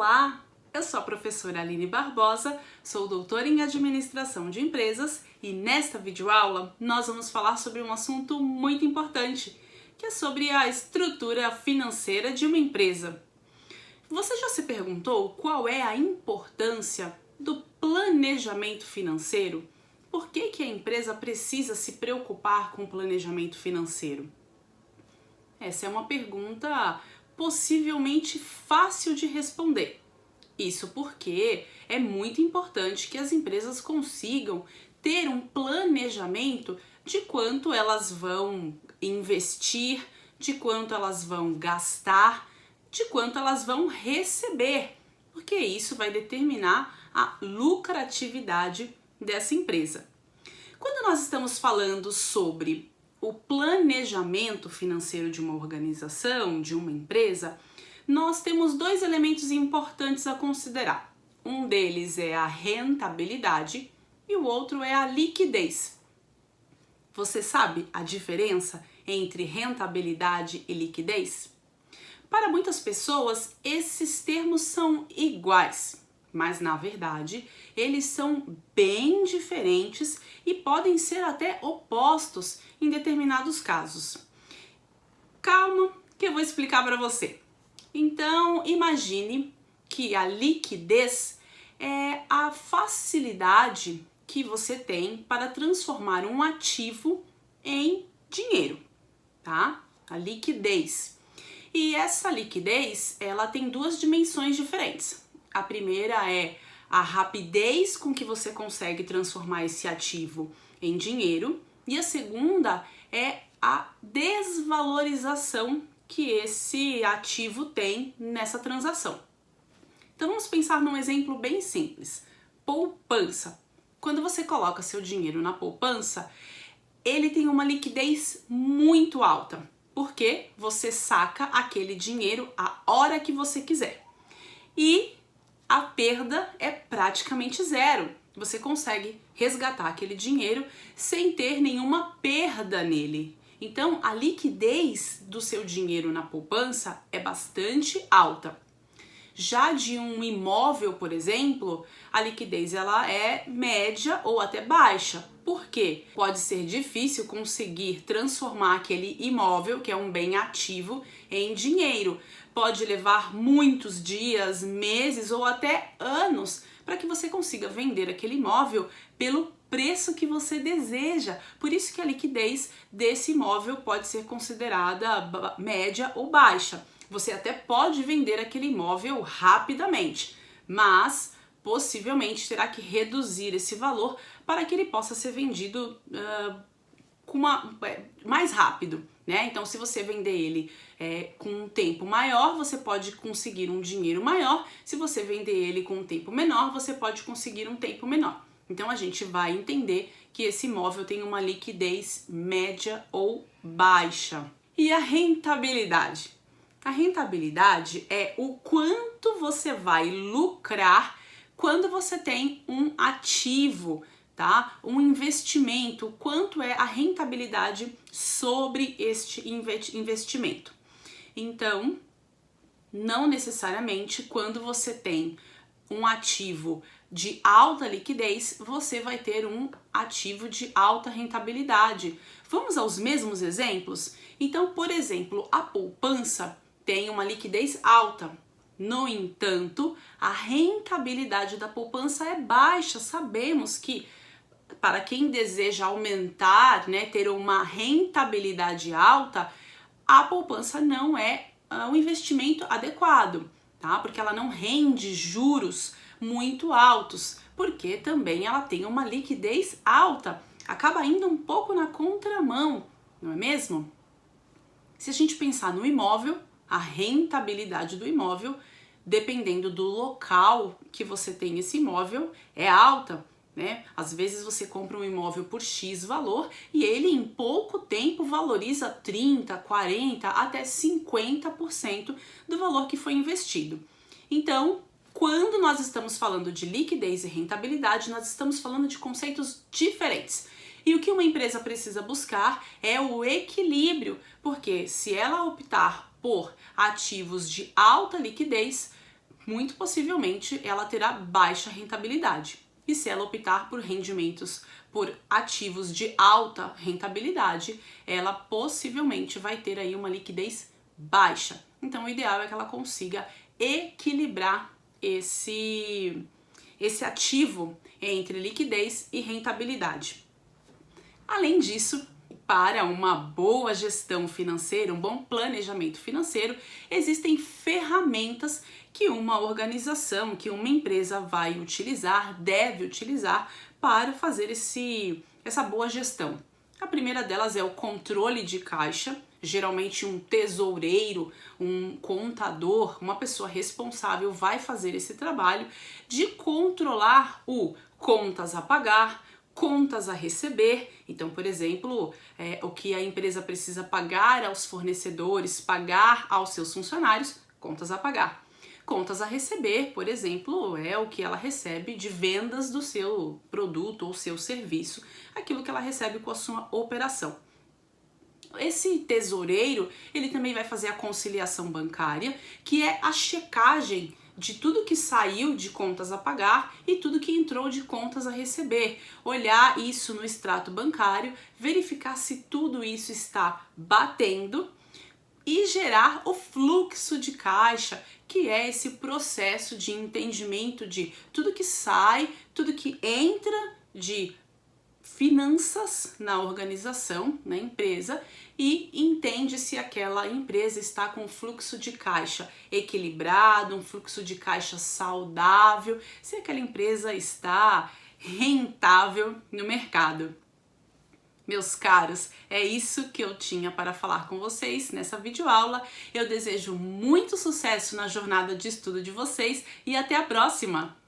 Olá, eu sou a professora Aline Barbosa, sou doutora em Administração de Empresas e nesta videoaula nós vamos falar sobre um assunto muito importante, que é sobre a estrutura financeira de uma empresa. Você já se perguntou qual é a importância do planejamento financeiro? Por que a empresa precisa se preocupar com o planejamento financeiro? Essa é uma pergunta possivelmente fácil de responder. Isso porque é muito importante que as empresas consigam ter um planejamento de quanto elas vão investir, de quanto elas vão gastar, de quanto elas vão receber, porque isso vai determinar a lucratividade dessa empresa. Quando nós estamos falando sobre o planejamento financeiro de uma organização, de uma empresa, nós temos dois elementos importantes a considerar. Um deles é a rentabilidade e o outro é a liquidez. Você sabe a diferença entre rentabilidade e liquidez? Para muitas pessoas, esses termos são iguais, mas na verdade eles são bem diferentes e podem ser até opostos em determinados casos. Calma que eu vou explicar para você. Então, imagine que a liquidez é a facilidade que você tem para transformar um ativo em dinheiro, tá? A liquidez. E essa liquidez, ela tem duas dimensões diferentes. A primeira é a rapidez com que você consegue transformar esse ativo em dinheiro e a segunda é a desvalorização que esse ativo tem nessa transação. Então vamos pensar num exemplo bem simples. Poupança. Quando você coloca seu dinheiro na poupança, ele tem uma liquidez muito alta, porque você saca aquele dinheiro a hora que você quiser. E a perda é praticamente zero. Você consegue resgatar aquele dinheiro sem ter nenhuma perda nele. Então, a liquidez do seu dinheiro na poupança é bastante alta. Já de um imóvel, por exemplo, a liquidez ela é média ou até baixa. Por quê? Pode ser difícil conseguir transformar aquele imóvel, que é um bem ativo, em dinheiro. Pode levar muitos dias, meses ou até anos para que você consiga vender aquele imóvel pelo preço que você deseja. Por isso que a liquidez desse imóvel pode ser considerada média ou baixa. Você até pode vender aquele imóvel rapidamente, mas possivelmente terá que reduzir esse valor para que ele possa ser vendido mais rápido, né? Então, se você vender ele com um tempo maior, você pode conseguir um dinheiro maior. Se você vender ele com um tempo menor, você pode conseguir um tempo menor. Então, a gente vai entender que esse imóvel tem uma liquidez média ou baixa. E a rentabilidade? A rentabilidade é o quanto você vai lucrar quando você tem um ativo, tá? Um investimento, quanto é a rentabilidade sobre este investimento. Então, não necessariamente quando você tem um ativo de alta liquidez, você vai ter um ativo de alta rentabilidade. Vamos aos mesmos exemplos? Então, por exemplo, a poupança tem uma liquidez alta. No entanto, a rentabilidade da poupança é baixa. Sabemos que para quem deseja aumentar, né, ter uma rentabilidade alta, a poupança não é um investimento adequado, tá? Porque ela não rende juros muito altos, porque também ela tem uma liquidez alta. Acaba indo um pouco na contramão, não é mesmo? Se a gente pensar no imóvel, a rentabilidade do imóvel, dependendo do local que você tem esse imóvel, é alta, né? Às vezes você compra um imóvel por X valor e ele em pouco tempo valoriza 30, 40, até 50% do valor que foi investido. Então, quando nós estamos falando de liquidez e rentabilidade, nós estamos falando de conceitos diferentes. E o que uma empresa precisa buscar é o equilíbrio, porque se ela optar por ativos de alta liquidez, muito possivelmente ela terá baixa rentabilidade. E se ela optar por rendimentos, por ativos de alta rentabilidade, ela possivelmente vai ter aí uma liquidez baixa. Então o ideal é que ela consiga equilibrar esse ativo entre liquidez e rentabilidade. Além disso, para uma boa gestão financeira, um bom planejamento financeiro, existem ferramentas que uma organização, que uma empresa vai utilizar, deve utilizar para fazer essa boa gestão. A primeira delas é o controle de caixa. Geralmente um tesoureiro, um contador, uma pessoa responsável vai fazer esse trabalho de controlar o contas a pagar, contas a receber. Então, por exemplo, o que a empresa precisa pagar aos fornecedores, pagar aos seus funcionários, contas a pagar. Contas a receber, por exemplo, é o que ela recebe de vendas do seu produto ou seu serviço, aquilo que ela recebe com a sua operação. Esse tesoureiro, ele também vai fazer a conciliação bancária, que é a checagem de tudo que saiu de contas a pagar e tudo que entrou de contas a receber. Olhar isso no extrato bancário, verificar se tudo isso está batendo e gerar o fluxo de caixa, que é esse processo de entendimento de tudo que sai, tudo que entra de finanças na organização, na empresa, e entende se aquela empresa está com um fluxo de caixa equilibrado, um fluxo de caixa saudável, se aquela empresa está rentável no mercado. Meus caros, é isso que eu tinha para falar com vocês nessa videoaula. Eu desejo muito sucesso na jornada de estudo de vocês e até a próxima!